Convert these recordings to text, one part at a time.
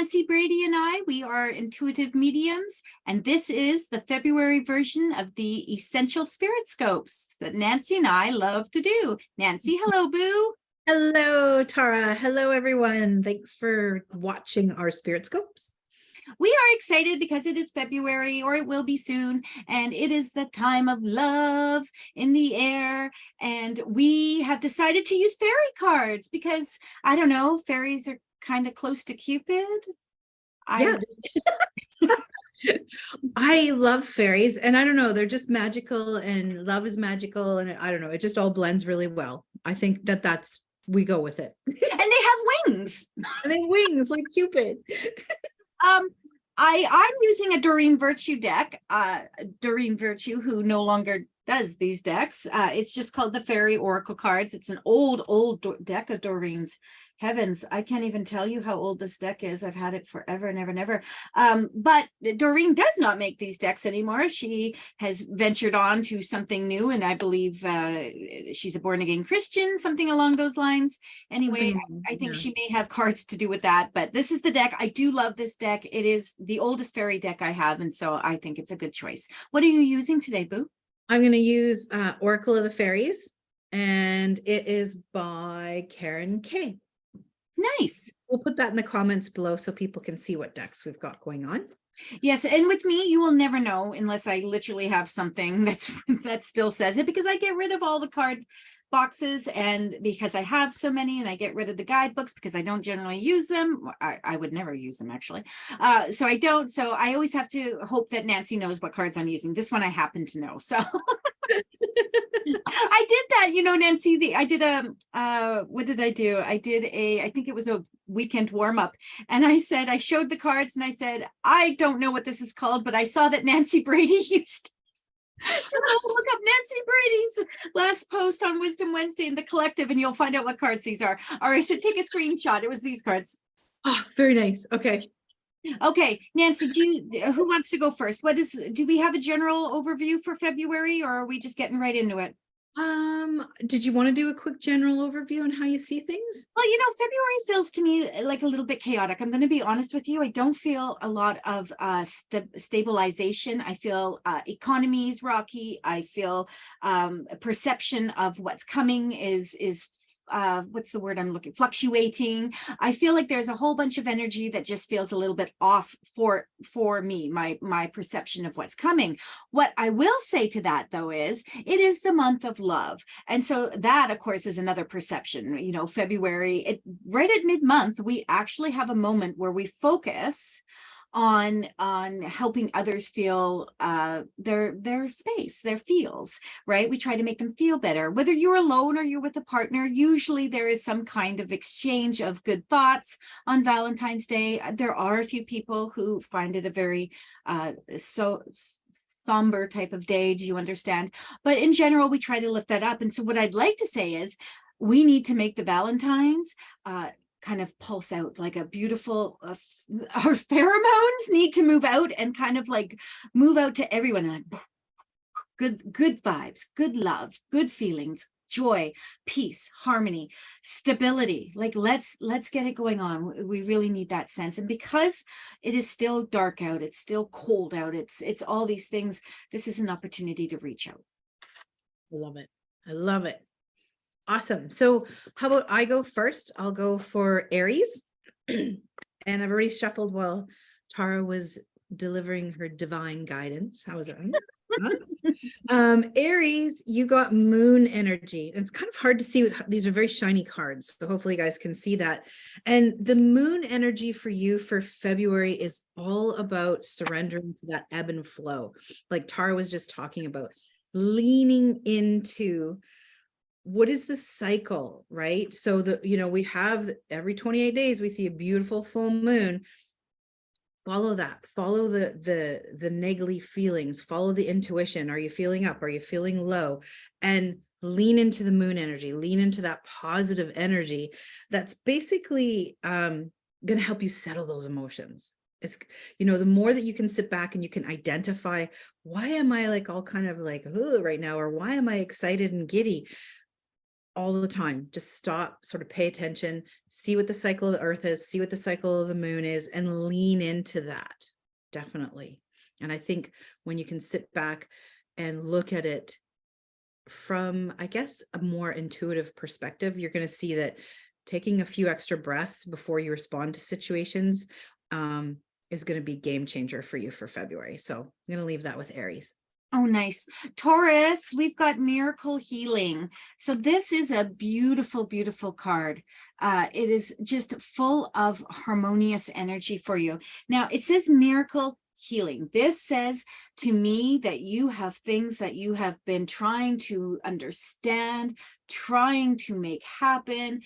Nancy Brady and we are intuitive mediums, and this is the February version of the Essential Spirit Scopes that Nancy and I love to do. Nancy, hello, boo. Hello, Tara. Hello, everyone. Thanks for watching our Spirit Scopes. We are excited because it is February, or it will be soon, and it is the time of love in the air. And we have decided to use fairy cards because, I don't know, fairies are kind of close to Cupid. Yeah. I love fairies, and I don't know, they're just magical, and love is magical, and I don't know, it just all blends really well. I think we go with it. And they have wings. And they have wings like Cupid. I'm using a Doreen Virtue deck, Doreen Virtue, who no longer does these decks. It's just called the Fairy Oracle Cards. It's an old deck of Doreen's. Heavens, I can't even tell you how old this deck is. I've had it forever and ever and ever. But Doreen does not make these decks anymore. She has ventured on to something new, and I believe she's a born-again Christian, something along those lines. Anyway, I think she may have cards to do with that, but this is the deck. I do love this deck. It is the oldest fairy deck I have, and so I think it's a good choice. What are you using today, Boo? I'm going to use Oracle of the Fairies, and it is by Karen K. Nice. We'll put that in the comments below so people can see what decks we've got going on. Yes, and with me, you will never know unless I literally have something that still says it, because I get rid of all the card boxes, and because I have so many, and I get rid of the guidebooks because I don't generally use them. I would never use them, actually. So I don't. So I always have to hope that Nancy knows what cards I'm using. This one I happen to know. So I did that, Nancy. I did what did I do? I think it was a weekend warm-up, and I showed the cards, and I said, I don't know what this is called, but I saw that Nancy Brady used it. So look up Nancy Brady's last post on Wisdom Wednesday in the Collective, and you'll find out what cards these are. Or I said, take a screenshot. It was these cards. Oh, very nice. Okay, Nancy, who wants to go first? Do we have a general overview for February, or are we just getting right into it? Did you want to do a quick general overview on how you see things? Well, February feels to me like a little bit chaotic. I'm going to be honest with you. I don't feel a lot of stabilization. I feel economy's rocky. I feel perception of what's coming is what's the word I'm looking, fluctuating. I feel like there's a whole bunch of energy that just feels a little bit off for me, my perception of what's coming. What I will say to that, though, is it is the month of love, and so that, of course, is another perception. February, right at mid-month, we actually have a moment where we focus on helping others feel their space, their feels, right? We try to make them feel better. Whether you're alone or you're with a partner, usually there is some kind of exchange of good thoughts on Valentine's Day. There are a few people who find it a very somber type of day. Do you understand? But in general, we try to lift that up. And so what I'd like to say is we need to make the Valentines kind of pulse out like a beautiful, our pheromones need to move out and kind of like move out to everyone. Like, good vibes, good love, good feelings, joy, peace, harmony, stability. Like let's get it going on. We really need that sense. And because it is still dark out, it's still cold out, it's all these things, this is an opportunity to reach out. I love it. I love it. Awesome. So how about I go first? I'll go for Aries. And I've already shuffled while Tara was delivering her divine guidance. How was that? Aries, you got moon energy. And it's kind of hard to see. These are very shiny cards, so hopefully you guys can see that. And the moon energy for you for February is all about surrendering to that ebb and flow, like Tara was just talking about, leaning into what is the cycle, right? So we have every 28 days, we see a beautiful full moon. Follow that, follow the niggly feelings, follow the intuition. Are you feeling up? Are you feeling low? And lean into the moon energy, lean into that positive energy. That's basically going to help you settle those emotions. It's, the more that you can sit back and you can identify, why am I like all kind of like right now, or why am I excited and giddy? all the time. Just stop, sort of pay attention, see what the cycle of the earth is, see what the cycle of the moon is, and lean into that. Definitely. And I think when you can sit back and look at it from, I guess, a more intuitive perspective, you're going to see that taking a few extra breaths before you respond to situations is going to be game changer for you for February. So I'm going to leave that with Aries. Oh, nice. Taurus, we've got miracle healing. So this is a beautiful, beautiful card. It is just full of harmonious energy for you. Now, it says miracle healing. This says to me that you have things that you have been trying to understand, trying to make happen.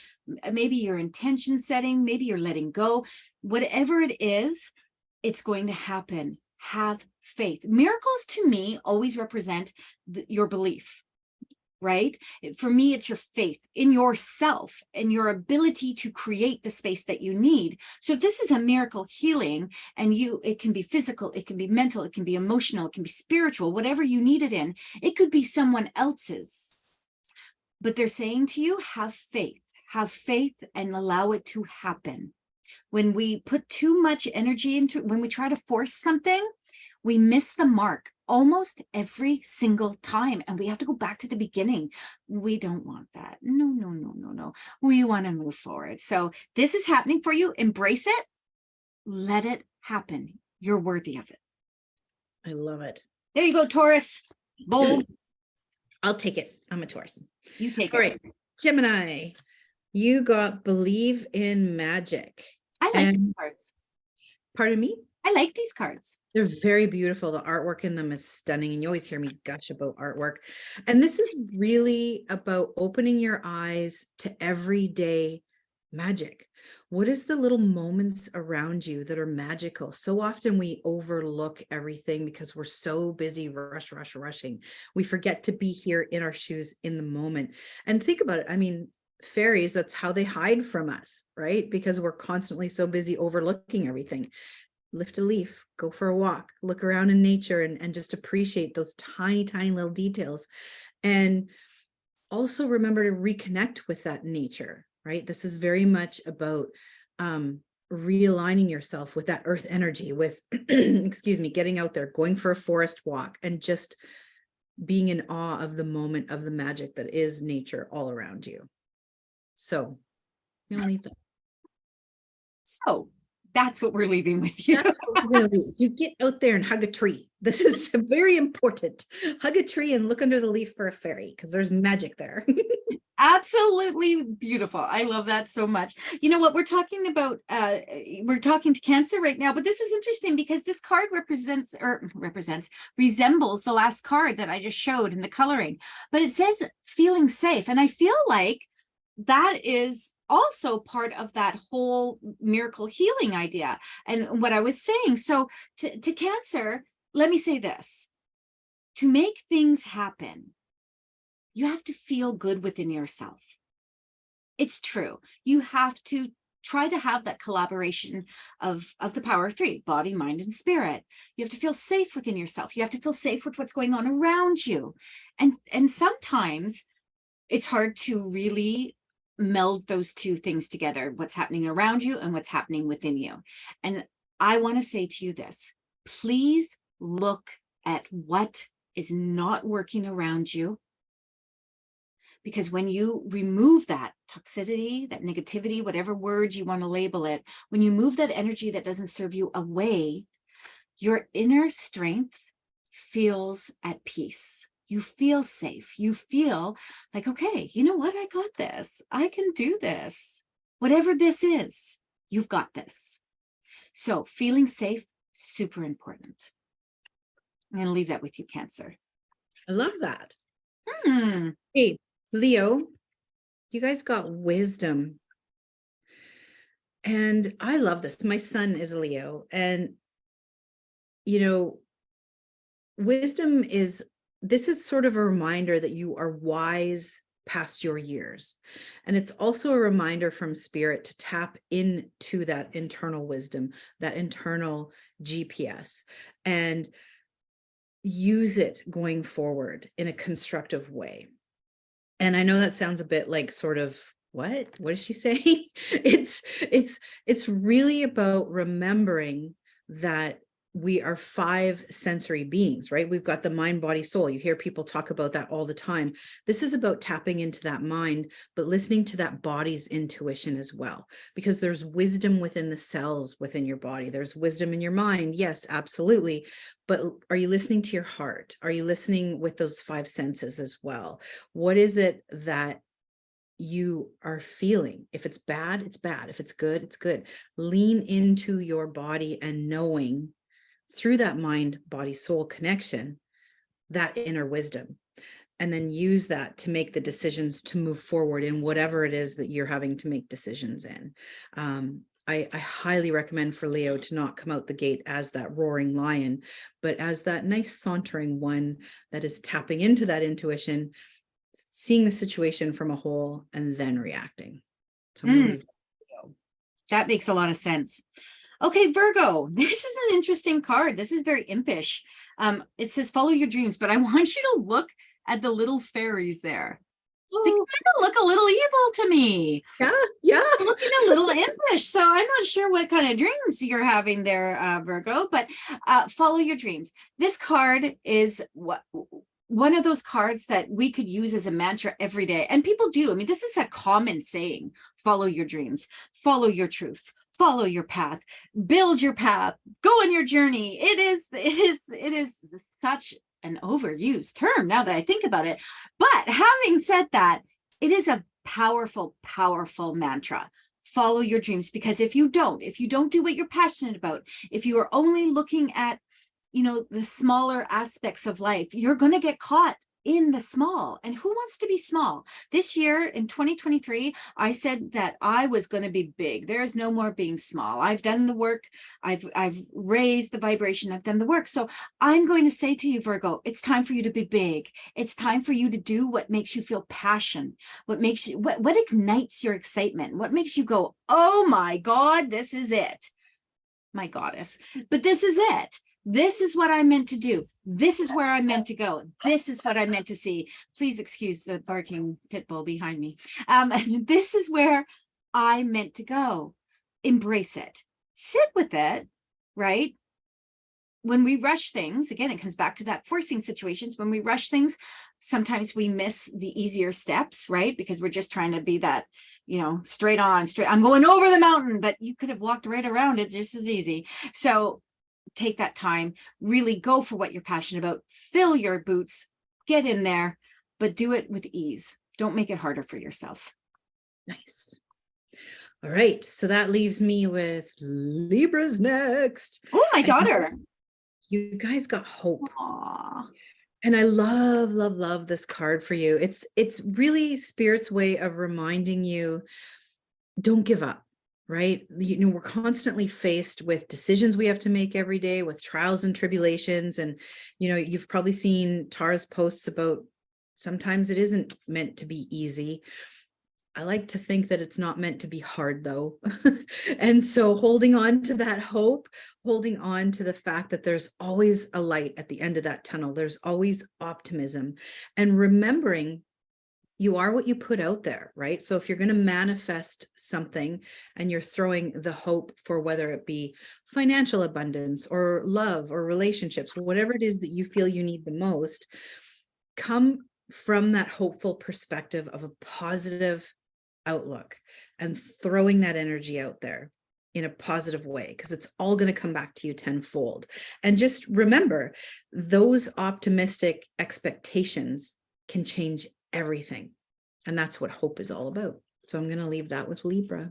Maybe you're intention setting, maybe you're letting go. Whatever it is, it's going to happen. Have faith. Miracles to me always represent your belief, right? For me, it's your faith in yourself and your ability to create the space that you need. So if this is a miracle healing, and it can be physical, it can be mental, it can be emotional, it can be spiritual, whatever you need it in, it could be someone else's. But they're saying to you, have faith and allow it to happen. When we put too much energy into, when we try to force something, we miss the mark almost every single time. And we have to go back to the beginning. We don't want that. No. We want to move forward. So this is happening for you. Embrace it. Let it happen. You're worthy of it. I love it. There you go, Taurus. Bold. I'll take it. I'm a Taurus. You take All it. right. Gemini, you got believe in magic. I like these cards. Pardon me? I like these cards. They're very beautiful. The artwork in them is stunning. And you always hear me gush about artwork. And this is really about opening your eyes to everyday magic. What is the little moments around you that are magical? So often we overlook everything because we're so busy rushing. We forget to be here in our shoes in the moment. And think about it. I mean, fairies, that's how they hide from us, right? Because we're constantly so busy overlooking everything. Lift a leaf, go for a walk, look around in nature and just appreciate those tiny, tiny little details. And also remember to reconnect with that nature, right? This is very much about realigning yourself with that earth energy, with, excuse me, getting out there, going for a forest walk, and just being in awe of the moment of the magic that is nature all around you. So I'm gonna leave that. So that's what we're leaving with you. You get out there and hug a tree. This is very important. Hug a tree and look under the leaf for a fairy, because there's magic there. Absolutely beautiful. I love that so much. You know what we're talking about? We're talking to Cancer right now, but this is interesting because this card resembles the last card that I just showed in the coloring, but it says feeling safe. And I feel like that is also part of that whole miracle healing idea and what I was saying. So to Cancer, let me say this: to make things happen, you have to feel good within yourself. It's true. You have to try to have that collaboration of the power of three: body, mind, and spirit. You have to feel safe within yourself. You have to feel safe with what's going on around you. And sometimes it's hard to really meld those two things together, what's happening around you and what's happening within you. And I want to say to you this: please look at what is not working around you. Because when you remove that toxicity, that negativity, whatever word you want to label it, when you move that energy that doesn't serve you away, your inner strength feels at peace. You feel safe. You feel like, okay, you know what? I got this. I can do this. Whatever this is, you've got this. So feeling safe, super important. I'm going to leave that with you, Cancer. I love that. Hey, Leo, you guys got wisdom. And I love this. My son is a Leo. And, you know, wisdom is, this is sort of a reminder that you are wise past your years. And it's also a reminder from Spirit to tap into that internal wisdom, that internal GPS, and use it going forward in a constructive way. And I know that sounds a bit like sort of, what is she saying? It's really about remembering that we are 5 sensory beings, right? We've got the mind, body, soul. You hear people talk about that all the time. This is about tapping into that mind, but listening to that body's intuition as well, because there's wisdom within the cells within your body. There's wisdom in your mind. Yes, absolutely. But are you listening to your heart? Are you listening with those 5 senses as well? What is it that you are feeling? If it's bad, it's bad. If it's good, it's good. Lean into your body and knowing through that mind, body, soul connection, that inner wisdom, and then use that to make the decisions to move forward in whatever it is that you're having to make decisions in. I highly recommend for Leo to not come out the gate as that roaring lion, but as that nice sauntering one that is tapping into that intuition, seeing the situation from a whole, and then reacting. So I'm gonna leave Leo. That makes a lot of sense. Okay, Virgo, this is an interesting card. This is very impish. It says follow your dreams, but I want you to look at the little fairies there. They kind of look a little evil to me. Yeah. They're looking a little impish. So I'm not sure what kind of dreams you're having there, Virgo, but follow your dreams. This card is one of those cards that we could use as a mantra every day. And people do. I mean, this is a common saying, follow your dreams, follow your truths, follow your path, build your path, go on your journey. It is such an overused term now that I think about it. But having said that, it is a powerful, powerful mantra. Follow your dreams, because if you don't do what you're passionate about, if you are only looking at, the smaller aspects of life, you're going to get caught in the small. And who wants to be small? This year in 2023, I said that I was going to be big. There is no more being small. I've done the work. I've raised the vibration. I've done the work. So I'm going to say to you, Virgo, it's time for you to be big. It's time for you to do what makes you feel passion. What makes you, what ignites your excitement? What makes you go, oh my God, this is it. My goddess, but this is it. This is what I meant to do. This is where I meant to go. This is what I meant to see. Please excuse the barking pit bull behind me. This is where I meant to go. Embrace it. Sit with it, right? When we rush things, again, it comes back to that forcing situations. When we rush things, sometimes we miss the easier steps, right? Because we're just trying to be that, straight on, I'm going over the mountain, but you could have walked right around it just as easy. So take that time, really go for what you're passionate about, fill your boots, get in there, but do it with ease. Don't make it harder for yourself. Nice. All right. So that leaves me with Libra's next. Oh, my daughter. You guys got hope. Aww. And I love, love, love this card for you. It's really Spirit's way of reminding you, don't give up. Right? We're constantly faced with decisions we have to make every day, with trials and tribulations. And, you've probably seen Tara's posts about sometimes it isn't meant to be easy. I like to think that it's not meant to be hard, though. And so holding on to that hope, holding on to the fact that there's always a light at the end of that tunnel, there's always optimism, and remembering you are what you put out there, right? So if you're going to manifest something and you're throwing the hope for whether it be financial abundance or love or relationships, whatever it is that you feel you need the most, come from that hopeful perspective of a positive outlook and throwing that energy out there in a positive way, because it's all going to come back to you tenfold. And just remember, those optimistic expectations can change everything. And that's what hope is all about. So I'm going to leave that with Libra.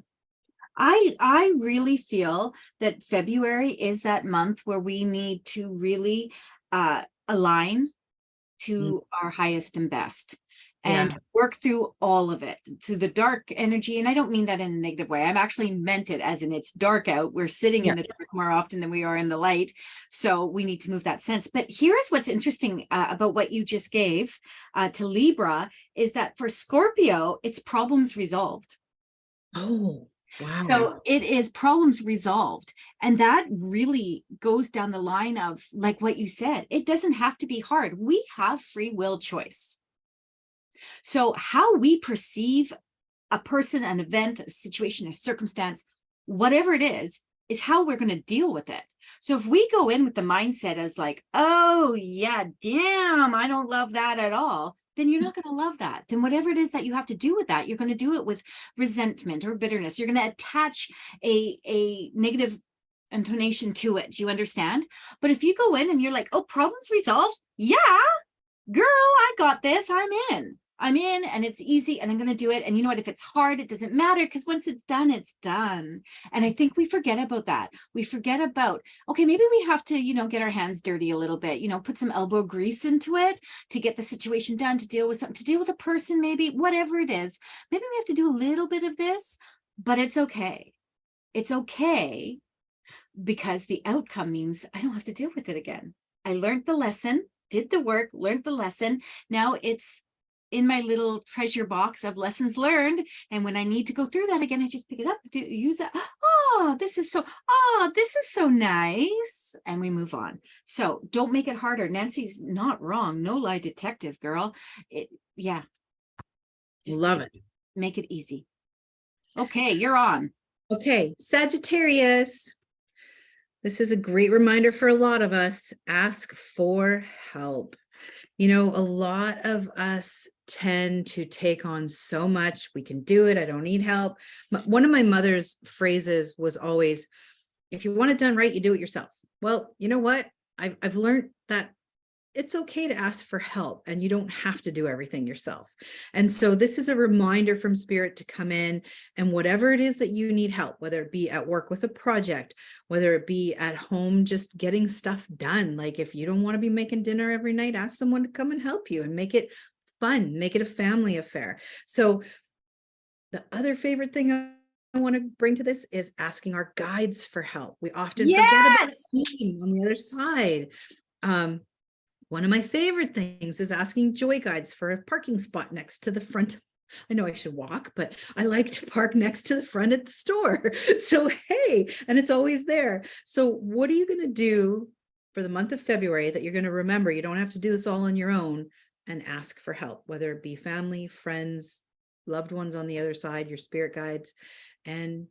I really feel that February is that month where we need to really align to our highest and best. And work through all of it, through the dark energy. And I don't mean that in a negative way. I'm actually meant it as in it's dark out. We're sitting in the dark more often than we are in the light. So we need to move that sense. But here's what's interesting about what you just gave to Libra is that for Scorpio, it's problems resolved. Oh, wow. So it is problems resolved. And that really goes down the line of, like what you said, it doesn't have to be hard. We have free will choice. So how we perceive a person, an event, a situation, a circumstance, whatever it is how we're going to deal with it. So if we go in with the mindset as like, oh yeah, damn, I don't love that at all, then you're not going to love that. Then whatever it is that you have to do with that, you're going to do it with resentment or bitterness. You're going to attach a negative intonation to it. Do you understand? But if you go in and you're like, oh, problems resolved. Yeah, girl, I got this. I'm in and it's easy and I'm going to do it. And you know what, if it's hard, it doesn't matter, because once it's done, it's done. And I think we forget about that. We forget about, okay, maybe we have to, you know, get our hands dirty a little bit, you know, put some elbow grease into it to get the situation done, to deal with something, to deal with a person, maybe whatever it is. Maybe we have to do a little bit of this, but it's okay. It's okay, because the outcome means I don't have to deal with it again. I learned the lesson, did the work, learned the lesson. Now it's in my little treasure box of lessons learned. And when I need to go through that again, I just pick it up, use that. Oh, this is so nice. And we move on. So don't make it harder. Nancy's not wrong. No lie detective, girl. Yeah. Just Love it. Make it easy. Okay, you're on. Okay, Sagittarius. This is a great reminder for a lot of us. Ask for help. You know, a lot of us tend to take on so much. We can do it. I don't need help. One of my mother's phrases was always, if you want it done right, you do it yourself. Well, you know what? I've learned that it's okay to ask for help and you don't have to do everything yourself. And so this is a reminder from Spirit to come in, and whatever it is that you need help, whether it be at work with a project, whether it be at home, just getting stuff done. Like if you don't want to be making dinner every night, ask someone to come and help you and make it fun, make it a family affair. So the other favorite thing I want to bring to this is asking our guides for help. We often forget about the team on the other side. One of my favorite things is asking joy guides for a parking spot next to the front. I know I should walk, but I like to park next to the front of the store. So, hey, and it's always there. So what are you going to do for the month of February that you're going to remember? You don't have to do this all on your own, and ask for help, whether it be family, friends, loved ones on the other side, your spirit guides, and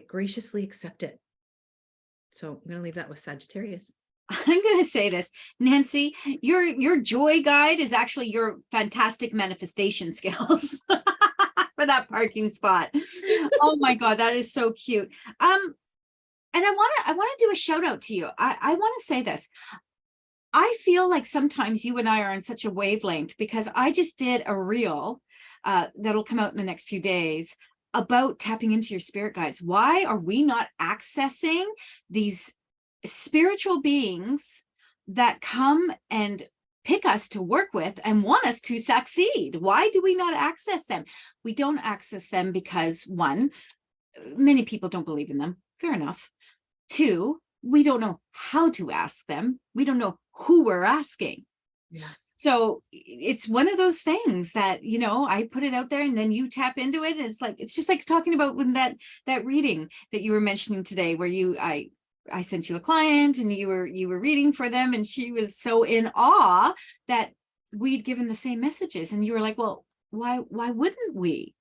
graciously accept it. So I'm going to leave that with Sagittarius. I'm going to say this, Nancy, your joy guide is actually your fantastic manifestation skills for that parking spot. Oh my God, that is so cute. And I want to do a shout out to you. I want to say this. I feel like sometimes you and I are on such a wavelength, because I just did a reel that'll come out in the next few days about tapping into your spirit guides. Why are we not accessing these spiritual beings that come and pick us to work with and want us to succeed? Why do we not access them? We don't access them because, one, many people don't believe in them. Fair enough. Two, we don't know how to ask them. We don't know who we're asking. Yeah. So it's one of those things that, you know, I put it out there and then you tap into it. And it's just like talking about when that reading that you were mentioning today, where I sent you a client and you were reading for them, and she was so in awe that we'd given the same messages, and you were like, well, why wouldn't we?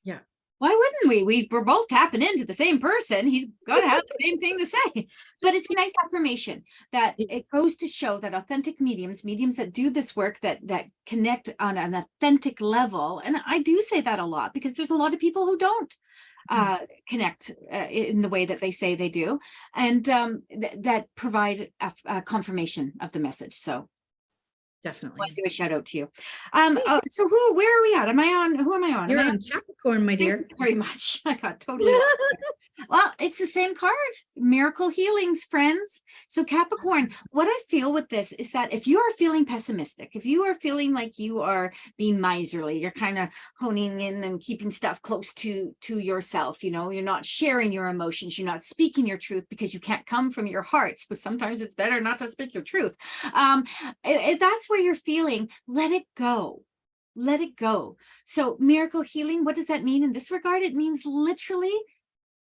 Yeah. Why wouldn't we? We're both tapping into the same person. He's going to have the same thing to say. But it's a nice affirmation that it goes to show that authentic mediums that do this work, that connect on an authentic level. And I do say that a lot, because there's a lot of people who don't connect in the way that they say they do, and that provide a confirmation of the message. So definitely. I want to do a shout out to you. So where are we at? Who am I on? You're on Capricorn, my dear. Thank you very much. I got totally well, it's the same card. Miracle healings, friends. So Capricorn, what I feel with this is that if you are feeling pessimistic, if you are feeling like you are being miserly, you're kind of honing in and keeping stuff close to yourself, you know, you're not sharing your emotions, you're not speaking your truth because you can't come from your hearts, but sometimes it's better not to speak your truth. If that's where you're feeling, let it go. Let it go. So miracle healing, what does that mean in this regard? It means literally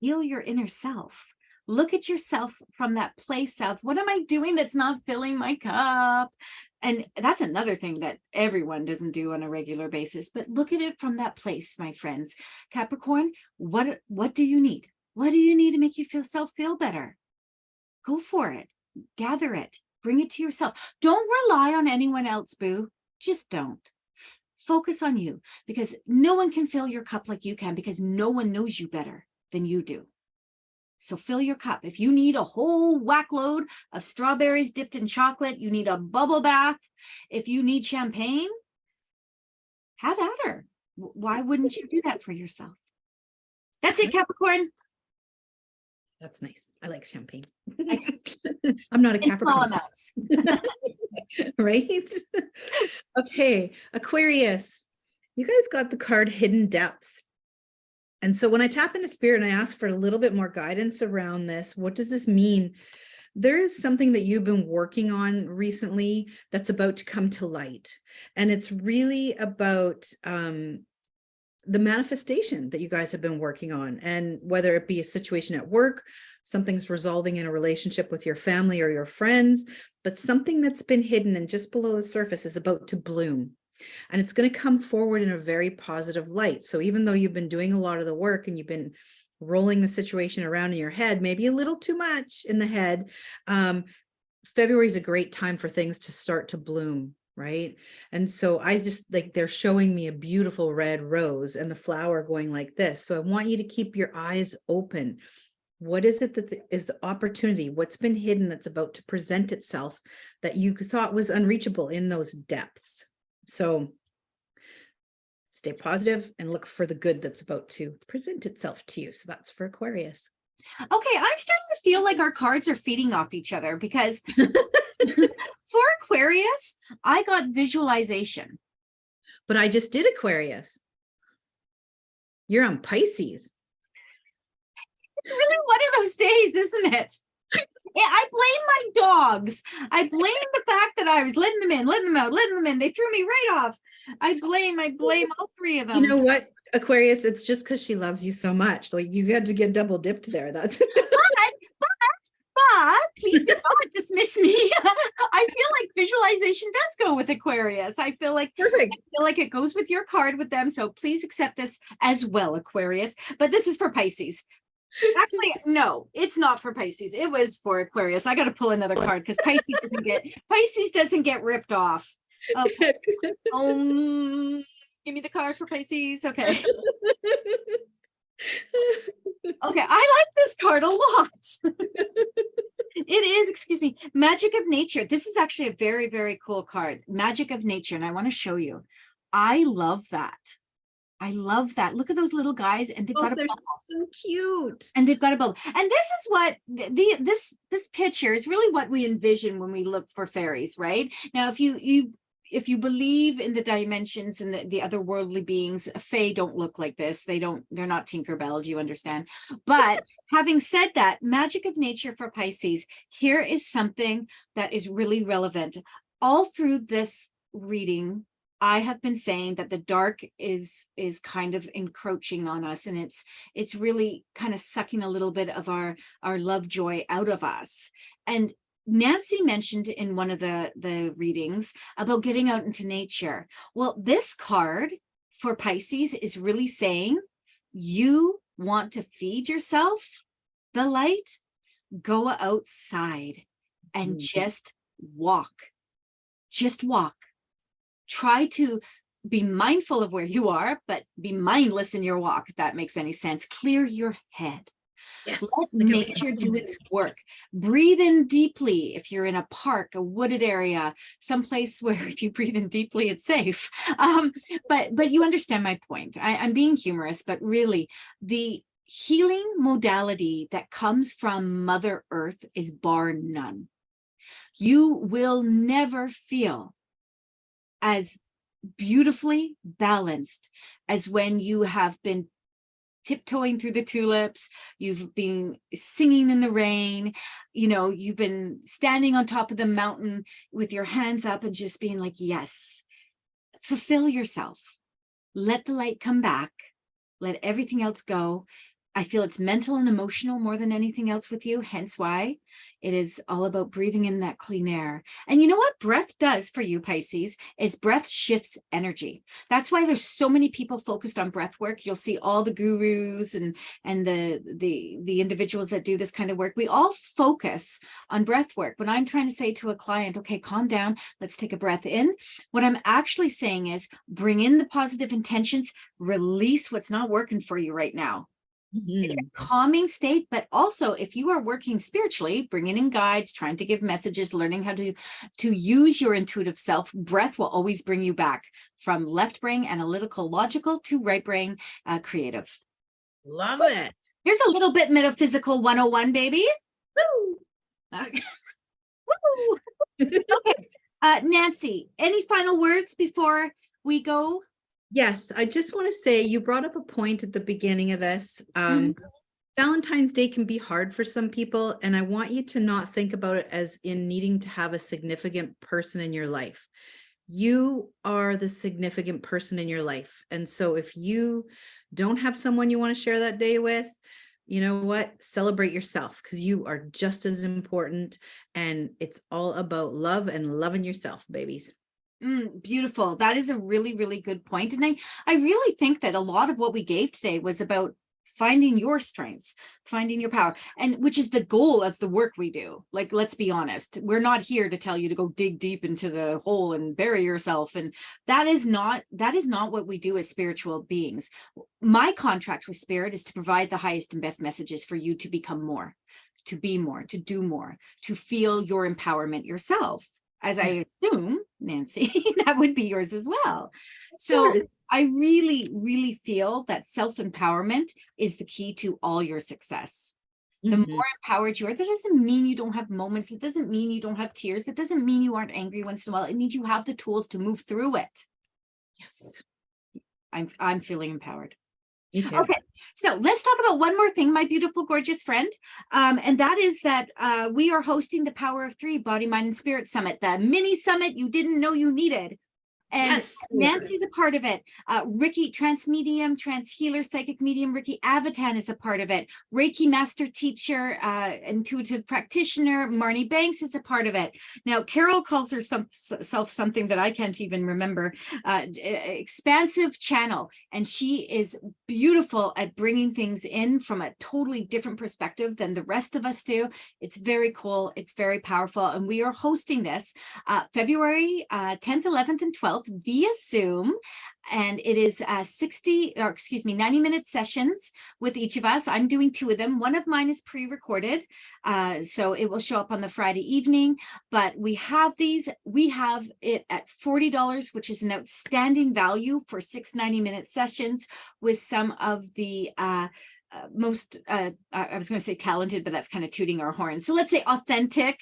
heal your inner self. Look at yourself from that place of, what am I doing that's not filling my cup? And that's another thing that everyone doesn't do on a regular basis. But look at it from that place, my friends. Capricorn, what do you need? What do you need to make you feel better? Go for it. Gather it. Bring it to yourself. Don't rely on anyone else, boo. Just don't. Focus on you, because no one can fill your cup like you can, because no one knows you better than you do. So fill your cup. If you need a whole whack load of strawberries dipped in chocolate, you need a bubble bath. If you need champagne, have at her. Why wouldn't you do that for yourself? That's it, Capricorn. That's nice. I like champagne. I'm not a Capricorn. Small amounts. Right? Okay, Aquarius. You guys got the card Hidden Depths. And so when I tap into spirit and I ask for a little bit more guidance around this, what does this mean? There is something that you've been working on recently that's about to come to light. And it's really about the manifestation that you guys have been working on. And whether it be a situation at work, something's resolving in a relationship with your family or your friends, but something that's been hidden and just below the surface is about to bloom. And it's going to come forward in a very positive light. So even though you've been doing a lot of the work and you've been rolling the situation around in your head, maybe a little too much in the head, February is a great time for things to start to bloom, right? And so I just like, they're showing me a beautiful red rose and the flower going like this. So I want you to keep your eyes open. What is it that is the opportunity? What's been hidden that's about to present itself that you thought was unreachable in those depths? So stay positive and look for the good that's about to present itself to you. So that's for Aquarius. Okay, I'm starting to feel like our cards are feeding off each other, because for Aquarius, I got visualization. But I just did Aquarius. You're on Pisces. It's really one of those days, isn't it? I blame my dogs. I blame the fact that I was letting them in, letting them out, letting them in. They threw me right off. I blame all three of them. You know what, Aquarius? It's just because she loves you so much. Like, you had to get double dipped there. That's but please do not dismiss me. I feel like visualization does go with Aquarius. I feel like perfect. I feel like it goes with your card with them. So please accept this as well, Aquarius. But this is for Pisces. Actually, no, it's not for Pisces. It was for Aquarius. I got to pull another card because Pisces doesn't get ripped off. Okay. Give me the card for Pisces. Okay. Okay, I like this card a lot. It is, excuse me, Magic of Nature. This is actually a very, very cool card. Magic of Nature, and I want to show you. I love that. I love that. Look at those little guys, and they've got a bubble. So cute. And they've got a bubble. And this is what this picture is really what we envision when we look for fairies, right? Now, if you believe in the dimensions and the otherworldly beings, fae don't look like this. They're not Tinkerbell, do you understand? But having said that, Magic of Nature for Pisces, here is something that is really relevant. All through this reading, I have been saying that the dark is kind of encroaching on us, and it's really kind of sucking a little bit of our love joy out of us. And Nancy mentioned in one of the readings about getting out into nature. Well, this card for Pisces is really saying, you want to feed yourself the light, go outside and just walk. Just walk. Try to be mindful of where you are, but be mindless in your walk, if that makes any sense. Clear your head. Yes. Let nature do its work. Breathe in deeply if you're in a park, a wooded area, someplace where if you breathe in deeply, it's safe. But you understand my point. I'm being humorous, but really the healing modality that comes from Mother Earth is bar none. You will never feel as beautifully balanced as when you have been tiptoeing through the tulips, you've been singing in the rain, you've been standing on top of the mountain with your hands up and just being like, yes, fulfill yourself. Let the light come back. Let everything else go. I feel it's mental and emotional more than anything else with you, hence why it is all about breathing in that clean air. And you know what breath does for you, Pisces, is breath shifts energy. That's why there's so many people focused on breath work. You'll see all the gurus and the individuals that do this kind of work. We all focus on breath work. When I'm trying to say to a client, okay, calm down, let's take a breath in, what I'm actually saying is bring in the positive intentions, release what's not working for you right now. It's a calming state, but also if you are working spiritually, bringing in guides, trying to give messages, learning how to use your intuitive self, breath will always bring you back from left brain, analytical, logical, to right brain, creative. Love it. Here's a little bit metaphysical 101, baby. Woo! Woo! Okay, Nancy, any final words before we go? Yes, I just want to say you brought up a point at the beginning of this. Valentine's Day can be hard for some people, and I want you to not think about it as in needing to have a significant person in your life. You are the significant person in your life. And so if you don't have someone you want to share that day with, you know what? Celebrate yourself, because you are just as important. And it's all about love and loving yourself, babies. Beautiful. That is a really, really good point. And I really think that a lot of what we gave today was about finding your strengths, finding your power, and which is the goal of the work we do. Like, let's be honest, we're not here to tell you to go dig deep into the hole and bury yourself. And that is not what we do as spiritual beings. My contract with Spirit is to provide the highest and best messages for you to become more, to be more, to do more, to feel your empowerment yourself. As I assume, Nancy, that would be yours as well. So I really, really feel that self-empowerment is the key to all your success. The more empowered you are, that doesn't mean you don't have moments. It doesn't mean you don't have tears. It doesn't mean you aren't angry once in a while. It means you have the tools to move through it. Yes. I'm feeling empowered. Me too. Okay, so let's talk about one more thing, my beautiful, gorgeous friend. And that is that we are hosting the Power of Three Body, Mind, and Spirit Summit, the mini summit you didn't know you needed. And yes, Nancy's a part of it. Ricky, trance medium, trance healer, psychic medium, Ricky Avatan is a part of it. Reiki master teacher, intuitive practitioner, Marnie Banks is a part of it. Now, Carol calls herself something that I can't even remember, expansive channel. And she is beautiful at bringing things in from a totally different perspective than the rest of us do. It's very cool. It's very powerful. And we are hosting this February 10th, 11th, and 12th via Zoom, and it is 90-minute sessions with each of us. I'm doing 2 of them. One of mine is pre-recorded, so it will show up on the Friday evening, but we have it at $40, which is an outstanding value for 6 90-minute sessions with some of the most I was going to say talented, but that's kind of tooting our horn. So let's say authentic,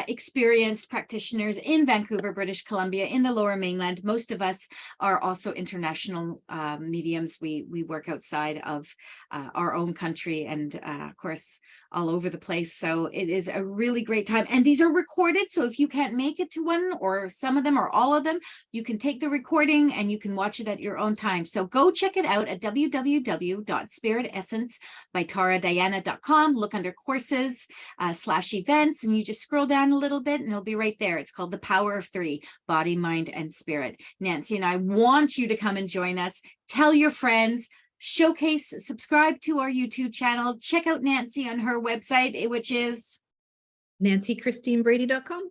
experienced practitioners in Vancouver, British Columbia, in the Lower Mainland. Most of us are also international mediums. We work outside of our own country and of course all over the place. So it is a really great time. And these are recorded. So if you can't make it to one or some of them or all of them, you can take the recording and you can watch it at your own time. So go check it out at www.spiritessencebytaradiana.com. Look under courses /events, and you just scroll down a little bit and it'll be right there. It's called The Power of Three, Body, Mind, and Spirit. Nancy and I want you to come and join us. Tell your friends. Showcase, subscribe to our YouTube channel. Check out Nancy on her website, which is nancychristinebrady.com.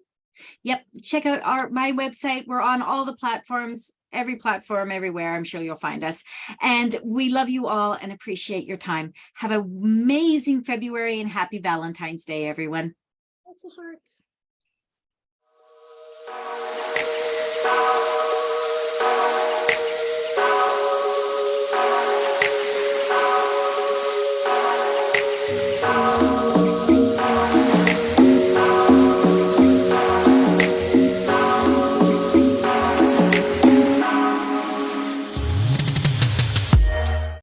Yep. Check out my website. We're on all the platforms, every platform, everywhere. I'm sure you'll find us. And we love you all and appreciate your time. Have an amazing February and happy Valentine's Day, everyone. That's a heart.